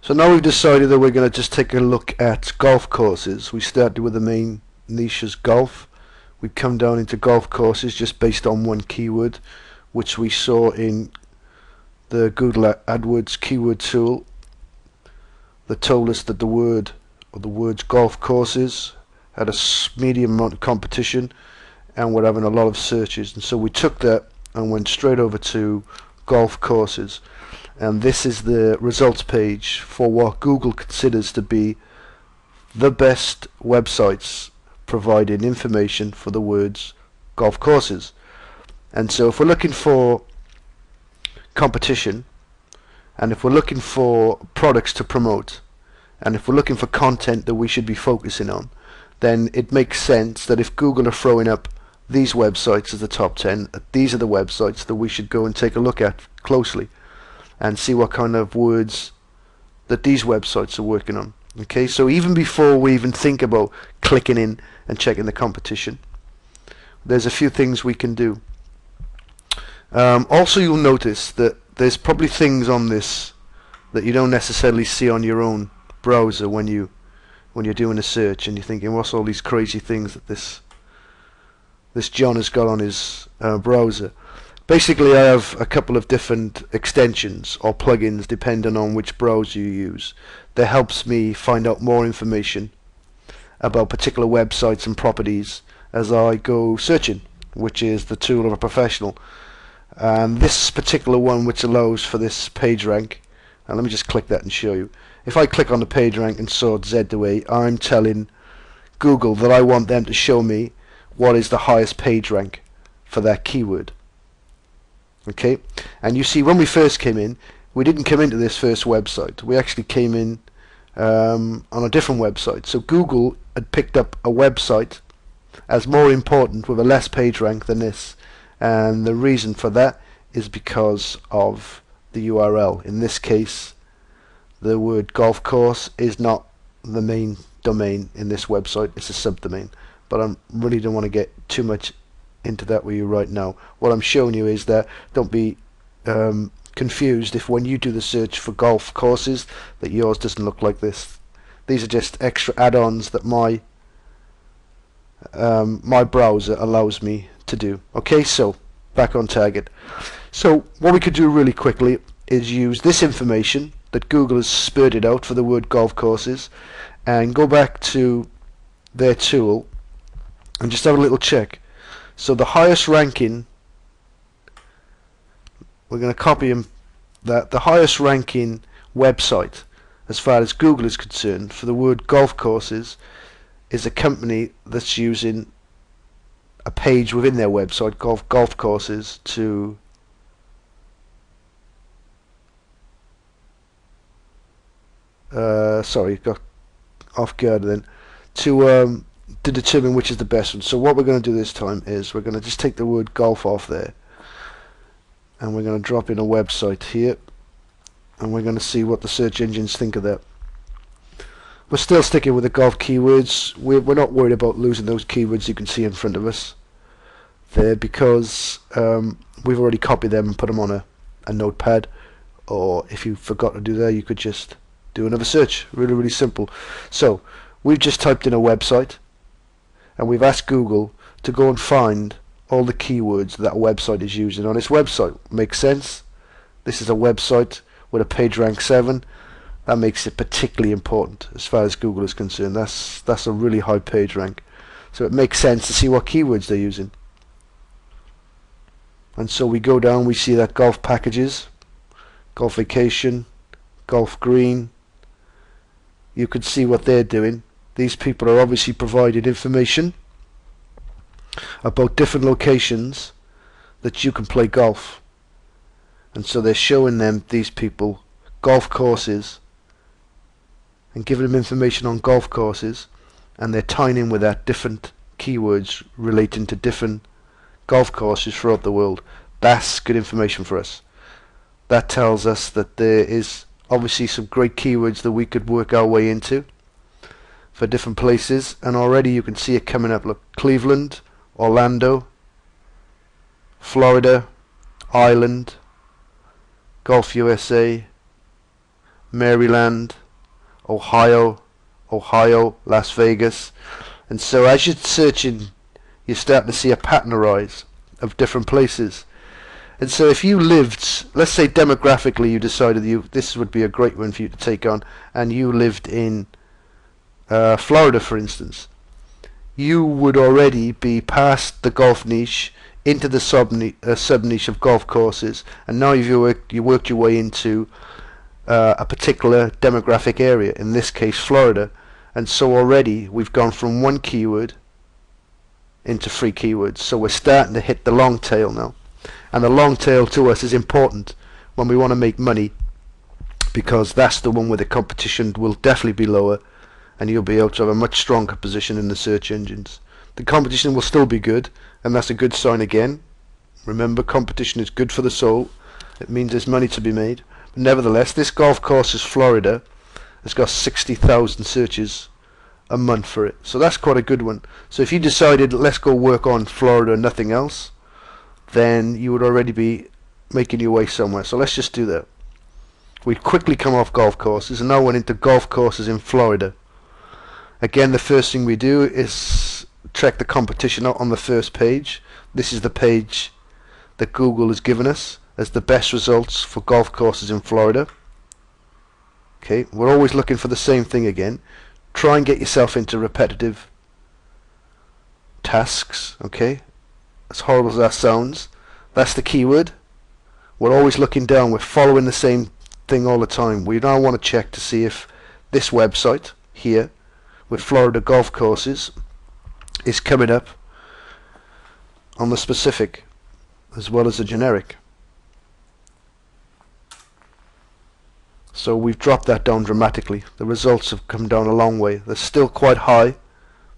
So now we've decided that we're going to just take a look at golf courses. We started with the main niche as golf. We've come down into golf courses just based on one keyword, which we saw in the Google AdWords keyword tool that told us that the word or the words golf courses had a medium amount of competition and we're having a lot of searches. And so we took that and went straight over to golf courses. And this is the results page for what Google considers to be the best websites providing information for the words golf courses. And so if we're looking for competition, and if we're looking for products to promote, and if we're looking for content that we should be focusing on, then it makes sense that if Google are throwing up these websites as the top 10, these are the websites that we should go and take a look at closely and see what kind of words that these websites are working on. Okay, so even before we even think about clicking in and checking the competition, there's a few things we can do. Also, you'll notice that there's probably things on this that you don't necessarily see on your own browser when you're doing a search, and you're thinking, what's all these crazy things that this John has got on his browser. Basically, I have a couple of different extensions or plugins depending on which browser you use that helps me find out more information about particular websites and properties as I go searching, which is the tool of a professional. And this particular one, which allows for this page rank, and let me just click that and show you. If I click on the page rank and sort Z away, I'm telling Google that I want them to show me what is the highest page rank for that keyword. Okay, and you see, when we first came in, we didn't come into this first website. We actually came in on a different website. So Google had picked up a website as more important with a less page rank than this, and the reason for that is because of the URL. In this case, the word golf course is not the main domain in this website, it's a subdomain. But I really don't want to get too much into that with you right now. What I'm showing you is that don't be confused if when you do the search for golf courses that yours doesn't look like this. These are just extra add-ons that my browser allows me to do. Okay, so back on target. So what we could do really quickly is use this information that Google has spurted out for the word golf courses and go back to their tool and just have a little check. So the highest ranking, we're going to copy that the highest ranking website as far as Google is concerned for the word golf courses is a company that's using a page within their website, golf courses, to sorry, got off guard then, to determine which is the best one. So what we're going to do this time is we're going to just take the word golf off there, and we're going to drop in a website here, and we're going to see what the search engines think of that. We're still sticking with the golf keywords. We're not worried about losing those keywords you can see in front of us there, because we've already copied them and put them on a notepad, or if you forgot to do that, you could just do another search. Really simple. So we've just typed in a website, and we've asked Google to go and find all the keywords that website is using on its website. Makes sense? This is a website with a page rank 7. That makes it particularly important as far as Google is concerned. That's a really high page rank. So it makes sense to see what keywords they're using. And so we go down, we see that golf packages, golf vacation, golf green. You could see what they're doing. These people are obviously providing information about different locations that you can play golf, and so they're showing them, these people, golf courses and giving them information on golf courses, and they're tying in with that different keywords relating to different golf courses throughout the world. That's good information for us. That tells us that there is obviously some great keywords that we could work our way into for different places, and already you can see it coming up. Look, Cleveland, Orlando, Florida, Ireland, Golf USA, Maryland, Ohio, Las Vegas. And so as you're searching, you're starting to see a pattern arise of different places. And so if you lived, let's say demographically you decided this would be a great one for you to take on, and you lived in Florida, for instance, you would already be past the golf niche into the sub niche of golf courses, and now you worked your way into a particular demographic area, in this case Florida. And so already we've gone from one keyword into 3 keywords, so we're starting to hit the long tail now. And the long tail to us is important when we want to make money, because that's the one where the competition will definitely be lower and you'll be able to have a much stronger position in the search engines. The competition will still be good, and that's a good sign again. Remember, competition is good for the soul. It means there's money to be made. But nevertheless, this golf course is Florida. It's got 60,000 searches a month for it, so that's quite a good one. So if you decided, let's go work on Florida and nothing else, then you would already be making your way somewhere. So let's just do that. We'd quickly come off golf courses and now went into golf courses in Florida. Again, the first thing we do is check the competition out on the first page. This is the page that Google has given us as the best results for golf courses in Florida. Okay, we're always looking for the same thing again. Try and get yourself into repetitive tasks. Okay, as horrible as that sounds, that's the keyword. We're always looking down, we're following the same thing all the time. We now want to check to see if this website here with Florida golf courses is coming up on the specific as well as the generic. So we've dropped that down dramatically. The results have come down a long way. They're still quite high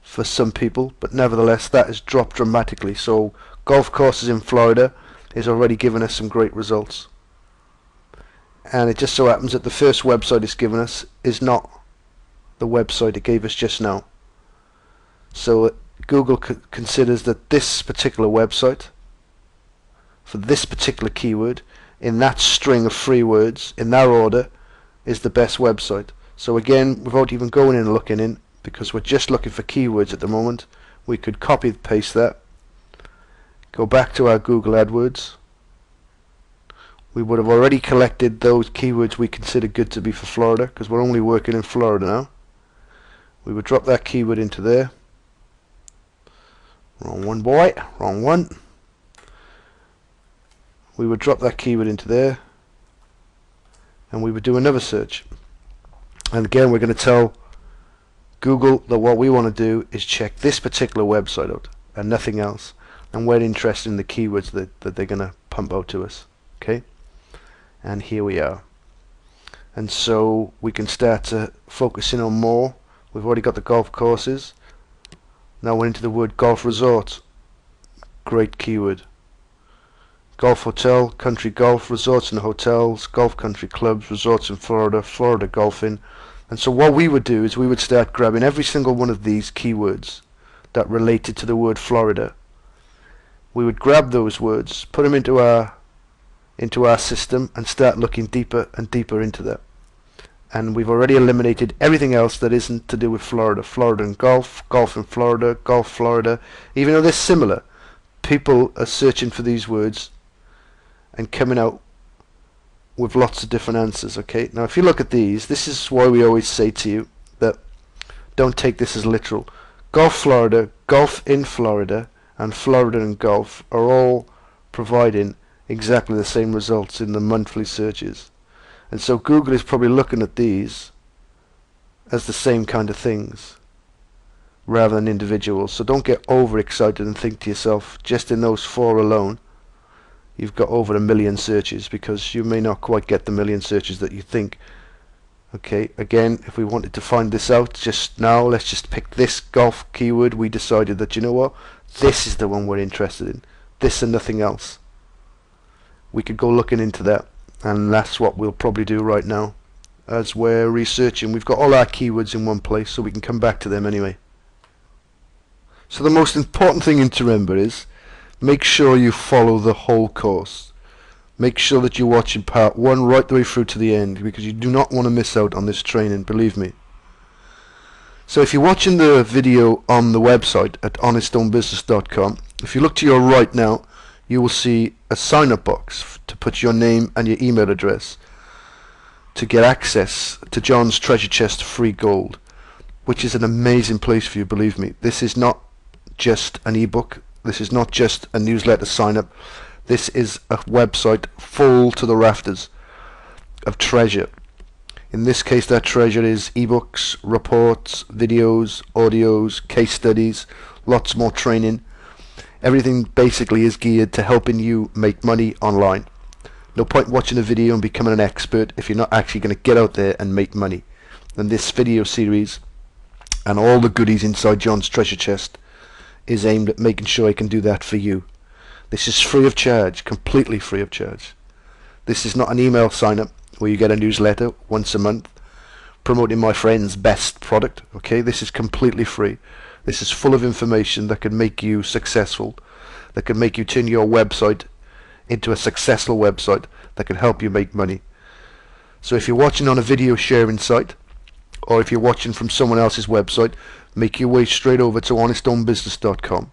for some people, but nevertheless that has dropped dramatically. So golf courses in Florida is already giving us some great results. And it just so happens that the first website it's given us is not the website it gave us just now. So Google considers that this particular website for this particular keyword in that string of 3 words in that order is the best website. So again, without even going in and looking in, because we're just looking for keywords at the moment, we could copy and paste that, go back to our Google AdWords. We would have already collected those keywords we consider good to be for Florida, because we're only working in Florida now. We would drop that keyword into there. Wrong one, boy, wrong one. We would drop that keyword into there, and we would do another search. And again, we're going to tell Google that what we want to do is check this particular website out and nothing else, and we're interested in the keywords that they're going to pump out to us. Okay, and here we are. And so we can start to focus in on more. We've already got the golf courses. Now we're into the word golf resort. Great keyword. Golf hotel, country golf, resorts and hotels, golf country clubs, resorts in Florida, Florida golfing. And so what we would do is we would start grabbing every single one of these keywords that related to the word Florida. We would grab those words, put them into our system, and start looking deeper and deeper into that. And we've already eliminated everything else that isn't to do with Florida. Florida and golf, golf in Florida, golf Florida. Even though they're similar, people are searching for these words and coming out with lots of different answers. Okay, now if you look at these, this is why we always say to you that don't take this as literal. Golf Florida, golf in Florida, and Florida and golf are all providing exactly the same results in the monthly searches. And so Google is probably looking at these as the same kind of things rather than individuals. So don't get overexcited and think to yourself, just in those 4 alone you've got over 1 million searches, because you may not quite get the 1 million searches that you think. Okay, again, if we wanted to find this out just now, let's just pick this golf keyword. We decided that, you know what, this is the one we're interested in, this and nothing else. We could go looking into that, and that's what we'll probably do right now as we're researching. We've got all our keywords in one place, so we can come back to them anyway. So the most important thing to remember is make sure you follow the whole course. make sure that you're watching part 1 right the way through to the end, because you do not want to miss out on this training, believe me. So if you're watching the video on the website at youallnome.com, if you look to your right now, you will see a sign up box to put your name and your email address to get access to John's treasure chest free gold, which is an amazing place for you, believe me. This is not just an ebook, this is not just a newsletter sign up, this is a website full to the rafters of treasure. In this case, that treasure is ebooks, reports, videos, audios, case studies, lots more training. Everything basically is geared to helping you make money online. No point watching a video and becoming an expert if you're not actually going to get out there and make money. And this video series and all the goodies inside John's treasure chest is aimed at making sure I can do that for you. This is free of charge, completely free of charge. This is not an email sign up where you get a newsletter once a month promoting my friend's best product. Okay, this is completely free. This is full of information that can make you successful, that can make you turn your website into a successful website that can help you make money. So if you're watching on a video sharing site, or if you're watching from someone else's website, make your way straight over to honesthomebusiness.com.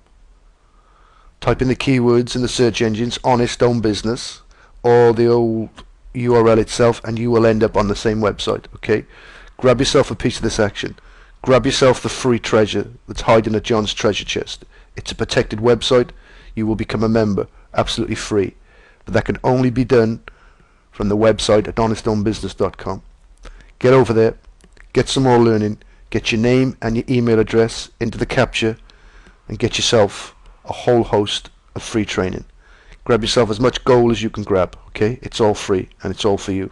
Type in the keywords in the search engines honest home business or the old URL itself, and you will end up on the same website. Okay, grab yourself a piece of this action. Grab yourself the free treasure that's hiding at John's treasure chest. It's a protected website. You will become a member absolutely free, but that can only be done from the website at honesthomebusiness.com. Get over there, get some more learning, get your name and your email address into the capture, and get yourself a whole host of free training. Grab yourself as much gold as you can grab. Okay, it's all free and it's all for you.